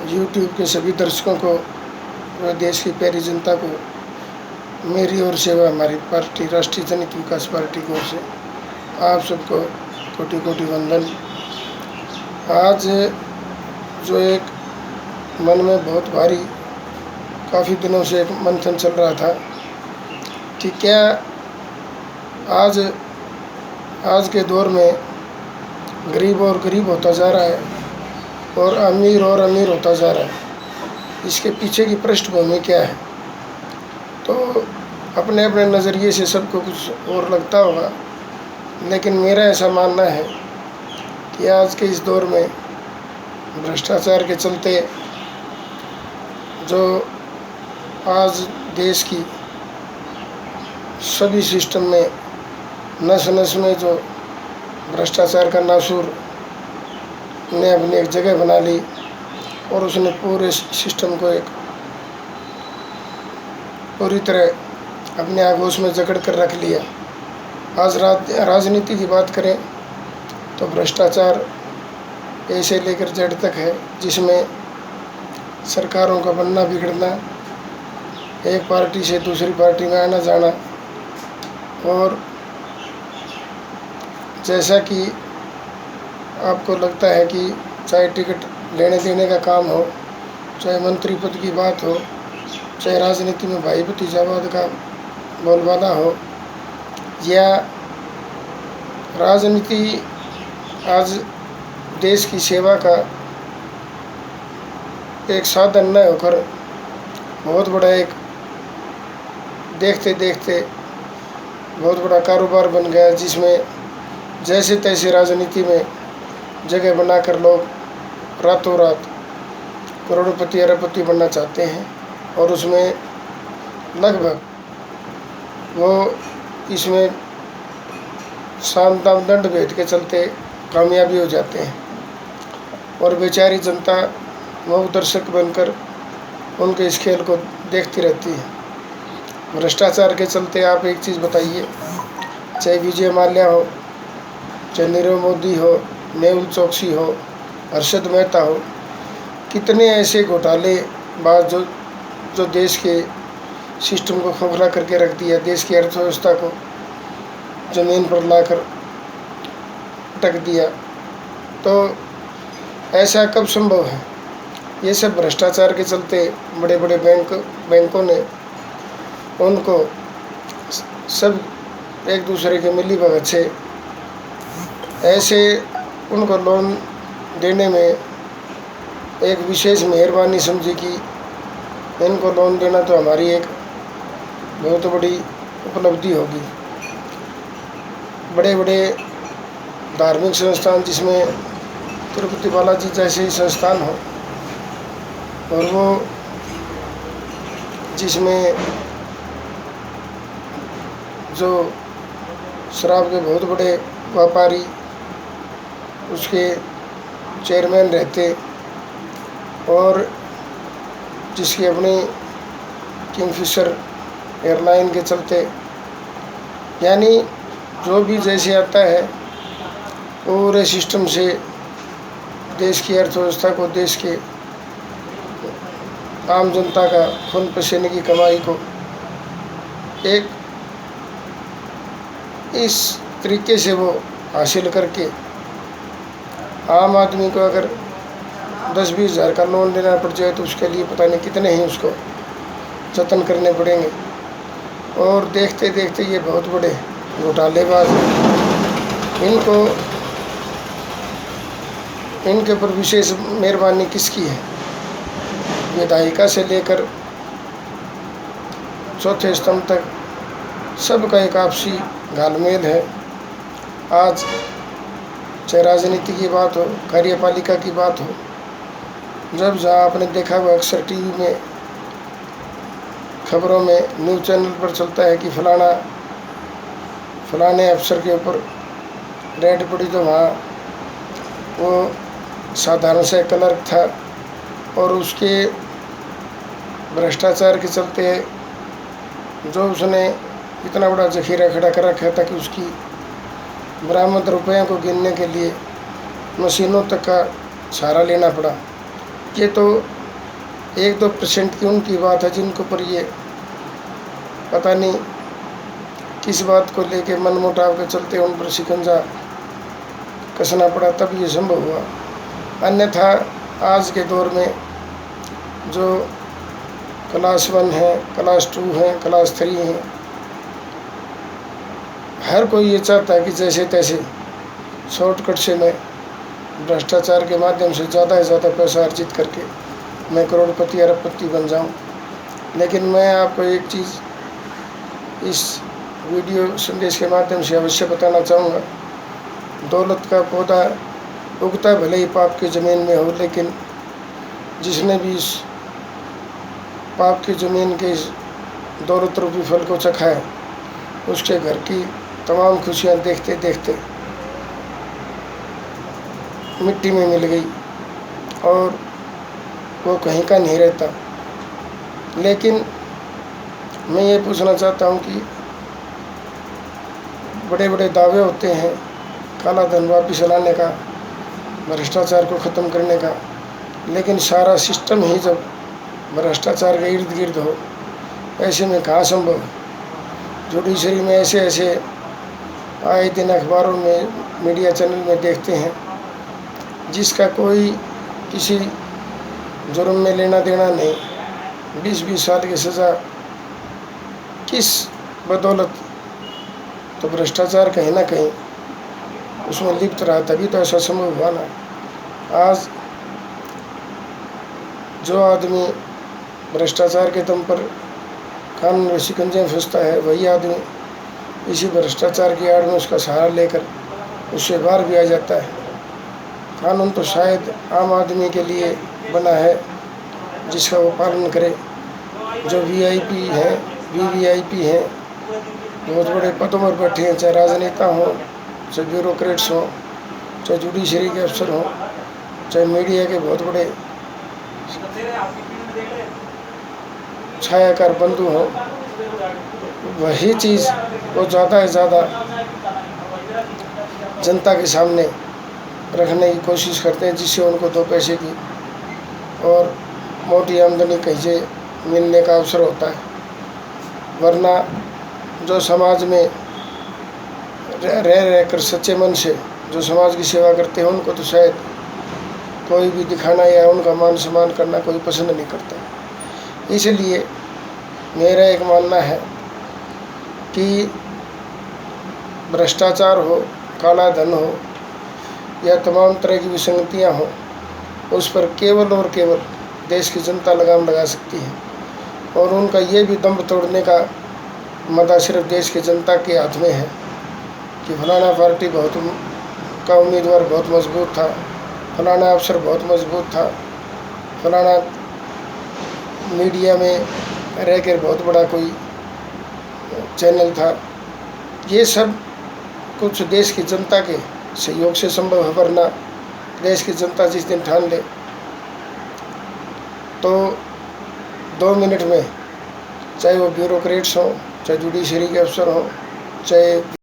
YouTube के सभी दर्शकों को व देश की प्यारी जनता को मेरी ओर से व हमारी पार्टी राष्ट्रीय जनहित विकास पार्टी की ओर से आप सबको कोटि कोटि वंदन। आज जो एक मन में बहुत भारी काफ़ी दिनों से एक मंथन चल रहा था कि क्या आज के दौर में गरीब और गरीब होता जा रहा है और अमीर होता जा रहा है, इसके पीछे की पृष्ठभूमि क्या है। तो अपने अपने नज़रिए से सबको कुछ और लगता होगा, लेकिन मेरा ऐसा मानना है कि आज के इस दौर में भ्रष्टाचार के चलते जो आज देश की सभी सिस्टम में नस नस में जो भ्रष्टाचार का नासूर ने अपनी एक जगह बना ली और उसने पूरे सिस्टम को एक पूरी तरह अपने आगोश में जकड़ कर रख लिया। आज राजनीति की बात करें तो भ्रष्टाचार ए से लेकर जेड तक है, जिसमें सरकारों का बनना बिगड़ना, एक पार्टी से दूसरी पार्टी में आना जाना, और जैसा कि आपको लगता है कि चाहे टिकट लेने देने का काम हो, चाहे मंत्री पद की बात हो, चाहे राजनीति में भाई भतीजावाद का बोलबाला हो, या राजनीति आज देश की सेवा का एक साधन न होकर बहुत बड़ा एक देखते देखते बहुत बड़ा कारोबार बन गया, जिसमें जैसे तैसे राजनीति में जगह बनाकर लोग रातों रात करोड़पति अरबपति बनना चाहते हैं और उसमें लगभग वो इसमें साम दाम दंड भेद के चलते कामयाबी हो जाते हैं और बेचारी जनता मूक दर्शक बनकर उनके इस खेल को देखती रहती है। भ्रष्टाचार के चलते आप एक चीज़ बताइए, चाहे विजय माल्या हो, चाहे नीरव मोदी हो, मेहुल चोकसी हो, हर्षद मेहता हो, कितने ऐसे घोटालेबाज जो देश के सिस्टम को खोखला करके रख दिया, देश की अर्थव्यवस्था को ज़मीन पर लाकर अटक दिया। तो ऐसा कब संभव है? ये सब भ्रष्टाचार के चलते बड़े बड़े बैंकों ने उनको सब एक दूसरे के मिली भगत से ऐसे उनको लोन देने में एक विशेष मेहरबानी समझी कि इनको लोन देना तो हमारी एक बहुत बड़ी उपलब्धि होगी। बड़े बड़े धार्मिक संस्थान, जिसमें तिरुपति बालाजी जैसे ही संस्थान हो, और वो जिसमें जो शराब के बहुत बड़े व्यापारी उसके चेयरमैन रहते और जिसकी अपनी किंगफिशर एयरलाइन के चलते, यानी जो भी जैसे आता है पूरे सिस्टम से देश की अर्थव्यवस्था को, देश के आम जनता का खून पसीने की कमाई को एक इस तरीके से वो हासिल करके आम आदमी को अगर 10-20 हज़ार का लोन लेना पड़ जाए तो उसके लिए पता नहीं कितने ही उसको जतन करने पड़ेंगे। और देखते देखते ये बहुत बड़े घोटालेबाज इनके ऊपर विशेष मेहरबानी किसकी है? विधायिका से लेकर चौथे स्तंभ तक सबका एक आपसी घालमेल है। आज चाहे राजनीति की बात हो, कार्यपालिका की बात हो, जब जहाँ आपने देखा हुआ अक्सर टीवी में खबरों में न्यूज़ चैनल पर चलता है कि फलाने अफसर के ऊपर रेड पड़ी, तो वहाँ वो साधारण से क्लर्क था और उसके भ्रष्टाचार के चलते जो उसने इतना बड़ा जखीरा खड़ा कर रखा था कि उसकी बरामद रुपयों को गिनने के लिए मशीनों तक का सहारा लेना पड़ा। ये तो 1-2% की उनकी बात है जिनको पर ये पता नहीं किस बात को लेके मनमुटाव के चलते उन पर शिकंजा कसना पड़ा, तब ये संभव हुआ। अन्यथा आज के दौर में जो क्लास 1 है, क्लास 2 है, क्लास 3 है, हर कोई ये चाहता है कि जैसे तैसे शॉर्टकट से मैं भ्रष्टाचार के माध्यम से ज़्यादा से ज़्यादा पैसा अर्जित करके मैं करोड़पति अरबपति बन जाऊं। लेकिन मैं आपको एक चीज़ इस वीडियो संदेश के माध्यम से अवश्य बताना चाहूँगा, दौलत का पौधा उगता भले ही पाप की ज़मीन में हो, लेकिन जिसने भी इस पाप की ज़मीन के इस दौलत रूपी फल को चखा है, उसके घर की तमाम खुशियाँ देखते देखते मिट्टी में मिल गई और वो कहीं का नहीं रहता। लेकिन मैं ये पूछना चाहता हूँ कि बड़े बड़े दावे होते हैं काला धन वापिस लाने का, भ्रष्टाचार को ख़त्म करने का, लेकिन सारा सिस्टम ही जब भ्रष्टाचार के इर्द गिर्द हो, ऐसे में कहाँ संभव है। जुडिशरी में ऐसे ऐसे आए दिन अखबारों में, मीडिया चैनल में देखते हैं जिसका कोई किसी जुर्म में लेना देना नहीं, 20-20 साल की सज़ा किस बदौलत, तो भ्रष्टाचार कहीं ना कहीं उसमें लिप्त रहा, तभी तो ऐसा संभव हुआ ना। आज जो आदमी भ्रष्टाचार के दम पर कानून में शिकंजे में फंसता है, वही आदमी इसी भ्रष्टाचार की आड़ में उसका सहारा लेकर उससे बाहर भी आ जाता है। कानून तो शायद आम आदमी के लिए बना है जिसका वो पालन करे। जो VIP हैं, VVIP हैं, बहुत बड़े पदों पर बैठे हैं, चाहे राजनेता हों, चाहे ब्यूरोक्रेट्स हों, चाहे जुडिशरी के अफसर हों, चाहे मीडिया के बहुत बड़े छायाकार बंधु हों, वही चीज़ वो ज़्यादा से ज़्यादा जनता के सामने रखने की कोशिश करते हैं, जिससे उनको 2 पैसे की और मोटी आमदनी कहीं से मिलने का अवसर होता है। वरना जो समाज में रह कर सच्चे मन से जो समाज की सेवा करते हैं, उनको तो शायद कोई भी दिखाना या उनका मान सम्मान करना कोई पसंद नहीं करता। इसलिए मेरा एक मानना है कि भ्रष्टाचार हो, काला धन हो या तमाम तरह की विसंगतियाँ हो, उस पर केवल और केवल देश की जनता लगाम लगा सकती है। और उनका ये भी दम्भ तोड़ने का मदा सिर्फ देश की जनता के हाथ में है कि फलाना पार्टी का उम्मीदवार बहुत मजबूत था, फलाना अफसर बहुत मजबूत था, फलाना मीडिया में रह कर बहुत बड़ा कोई चैनल था। ये सब कुछ देश की जनता के सहयोग से संभव है, वरना देश की जनता जिस दिन ठान ले तो 2 मिनट में, चाहे वो ब्यूरोक्रेट्स हों, चाहे जुडिशरी के अफसर हों, चाहे